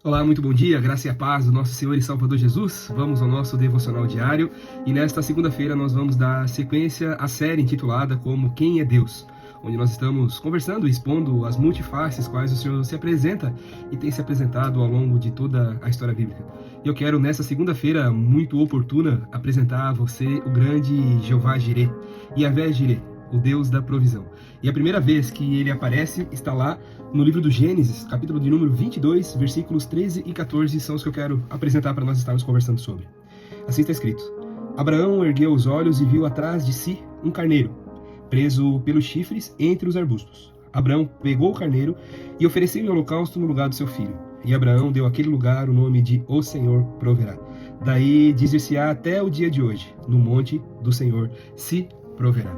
Olá, muito bom dia, graça e a paz do nosso Senhor e Salvador Jesus. Vamos ao nosso devocional diário e nesta segunda-feira nós vamos dar sequência à série intitulada como Quem é Deus?, onde nós estamos conversando e expondo as multifaces quais o Senhor se apresenta e tem se apresentado ao longo de toda a história bíblica. E eu quero, nessa segunda-feira muito oportuna, apresentar a você o grande Jeová Jireh, Yahvé Jireh, o Deus da provisão. E a primeira vez que ele aparece está lá no livro do Gênesis, capítulo de número 22, versículos 13 e 14, são os que eu quero apresentar para nós estarmos conversando sobre. Assim está escrito: Abraão ergueu os olhos e viu atrás de si um carneiro, preso pelos chifres entre os arbustos. Abraão pegou o carneiro e ofereceu em holocausto no lugar do seu filho. E Abraão deu àquele lugar o nome de O Senhor Proverá. Daí dizer-se-á até o dia de hoje: no monte do Senhor se proverá.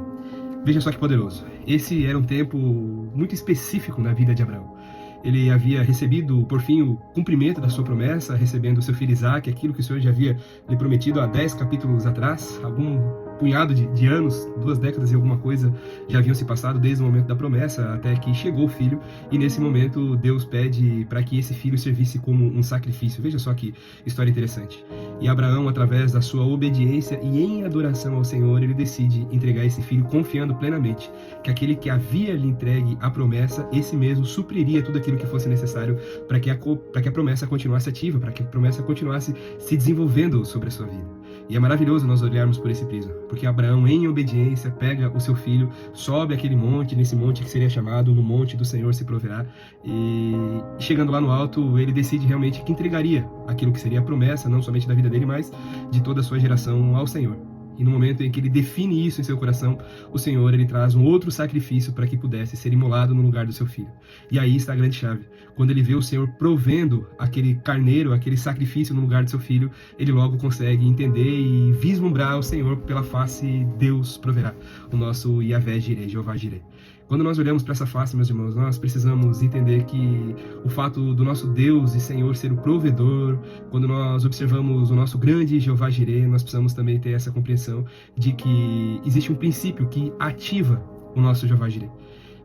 Veja só que poderoso. Esse era um tempo muito específico na vida de Abraão. Ele havia recebido, por fim, o cumprimento da sua promessa, recebendo o seu filho Isaque, aquilo que o Senhor já havia lhe prometido há 10 capítulos atrás. Algum punhado de anos, 2 décadas e alguma coisa, já haviam se passado desde o momento da promessa até que chegou o filho. E nesse momento Deus pede para que esse filho servisse como um sacrifício. Veja só que história interessante. E Abraão, através da sua obediência e em adoração ao Senhor, ele decide entregar esse filho, confiando plenamente que aquele que havia lhe entregue a promessa, esse mesmo supriria tudo aquilo que fosse necessário para que a promessa continuasse ativa, para que a promessa continuasse se desenvolvendo sobre a sua vida. E é maravilhoso nós olharmos por esse prisma, porque Abraão, em obediência, pega o seu filho, sobe aquele monte, nesse monte que seria chamado no monte do Senhor se proverá, e chegando lá no alto, ele decide realmente que entregaria aquilo que seria a promessa, não somente da vida dele, mas de toda a sua geração ao Senhor. E no momento em que ele define isso em seu coração, o Senhor, ele traz um outro sacrifício para que pudesse ser imolado no lugar do seu filho. E aí está a grande chave. Quando ele vê o Senhor provendo aquele carneiro, aquele sacrifício no lugar do seu filho, ele logo consegue entender e vislumbrar o Senhor pela face Deus proverá, o nosso Yahvé Jireh, Jeová Jireh. Quando nós olhamos para essa face, meus irmãos, nós precisamos entender que o fato do nosso Deus e Senhor ser o provedor, quando nós observamos o nosso grande Jeová Jireh, nós precisamos também ter essa compreensão de que existe um princípio que ativa o nosso Jeová Jireh.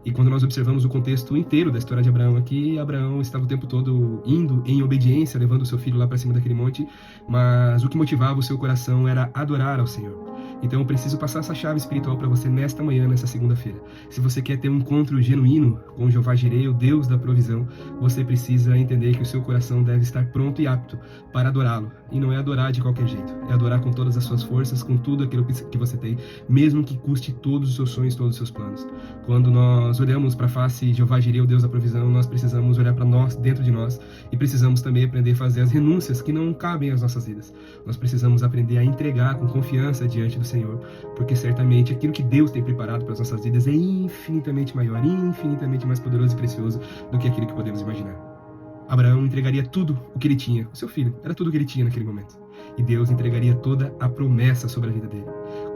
E quando nós observamos o contexto inteiro da história de Abraão aqui, Abraão estava o tempo todo indo em obediência, levando o seu filho lá para cima daquele monte, mas o que motivava o seu coração era adorar ao Senhor. Então eu preciso passar essa chave espiritual para você nesta manhã, nessa segunda-feira. Se você quer ter um encontro genuíno com o Jeová Jireh, o Deus da provisão, você precisa entender que o seu coração deve estar pronto e apto para adorá-lo. E não é adorar de qualquer jeito, é adorar com todas as suas forças, com tudo aquilo que você tem, mesmo que custe todos os seus sonhos, todos os seus planos. Quando nós olhamos para a face de Jeová Jireh, o Deus da provisão, nós precisamos olhar para nós, dentro de nós, e precisamos também aprender a fazer as renúncias que não cabem às nossas vidas. Nós precisamos aprender a entregar com confiança diante do Senhor, porque certamente aquilo que Deus tem preparado para as nossas vidas é infinitamente maior, infinitamente mais poderoso e precioso do que aquilo que podemos imaginar. Abraão entregaria tudo o que ele tinha, o seu filho, era tudo o que ele tinha naquele momento. E Deus entregaria toda a promessa sobre a vida dele.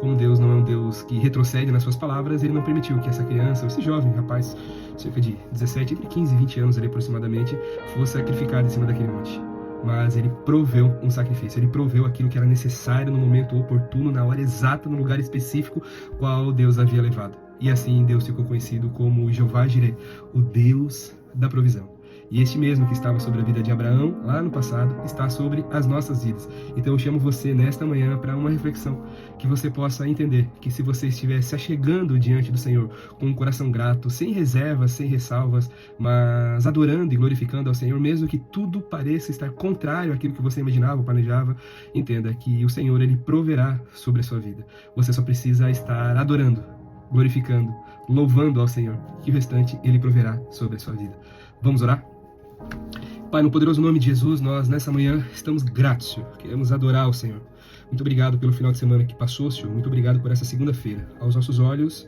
Como Deus não é um Deus que retrocede nas suas palavras, ele não permitiu que essa criança, ou esse jovem rapaz, cerca de 17, entre 15 e 20 anos ali aproximadamente, fosse sacrificado em cima daquele monte. Mas ele proveu um sacrifício, ele proveu aquilo que era necessário no momento oportuno, na hora exata, no lugar específico, qual Deus havia levado. E assim Deus ficou conhecido como Jeová Jireh, o Deus da provisão. E este mesmo que estava sobre a vida de Abraão, lá no passado, está sobre as nossas vidas. Então eu chamo você nesta manhã para uma reflexão, que você possa entender que se você estiver se achegando diante do Senhor com um coração grato, sem reservas, sem ressalvas, mas adorando e glorificando ao Senhor, mesmo que tudo pareça estar contrário àquilo que você imaginava ou planejava, entenda que o Senhor, ele proverá sobre a sua vida. Você só precisa estar adorando, glorificando, louvando ao Senhor, que o restante ele proverá sobre a sua vida. Vamos orar? Pai, no poderoso nome de Jesus, nós nessa manhã estamos gratos, Senhor. Queremos adorar o Senhor. Muito obrigado pelo final de semana que passou, Senhor. Muito obrigado por essa segunda-feira. Aos nossos olhos,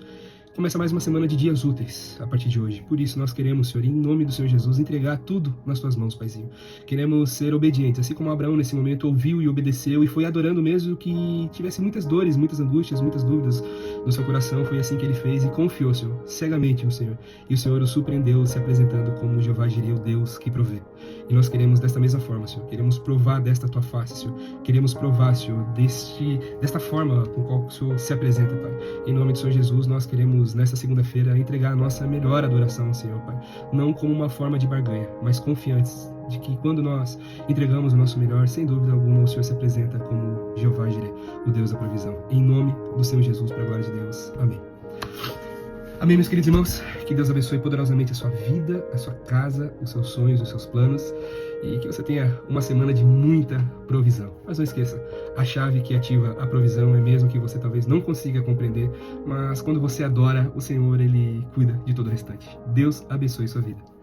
começa mais uma semana de dias úteis a partir de hoje. Por isso nós queremos, Senhor, em nome do Senhor Jesus, entregar tudo nas tuas mãos, Paizinho. Queremos ser obedientes, assim como Abraão nesse momento ouviu e obedeceu e foi adorando mesmo que tivesse muitas dores, muitas angústias, muitas dúvidas no seu coração. Foi assim que ele fez e confiou, Senhor, cegamente no Senhor. E o Senhor o surpreendeu se apresentando como Jeová Jireh, o Deus que provê. E nós queremos desta mesma forma, Senhor. Queremos provar desta tua face, Senhor. Queremos provar, Senhor, desta forma com qual o Senhor se apresenta, Pai. Em nome do Senhor Jesus, nós queremos nessa segunda-feira entregar a nossa melhor adoração ao Senhor, Pai. Não como uma forma de barganha, mas confiantes de que quando nós entregamos o nosso melhor, sem dúvida alguma, o Senhor se apresenta como Jeová Jireh, o Deus da provisão. Em nome do Senhor Jesus, para a glória de Deus. Amém. Amém, meus queridos irmãos. Que Deus abençoe poderosamente a sua vida, a sua casa, os seus sonhos, os seus planos, e que você tenha uma semana de muita provisão. Mas não esqueça, a chave que ativa a provisão é mesmo que você talvez não consiga compreender, mas quando você adora o Senhor, Ele cuida de todo o restante. Deus abençoe sua vida.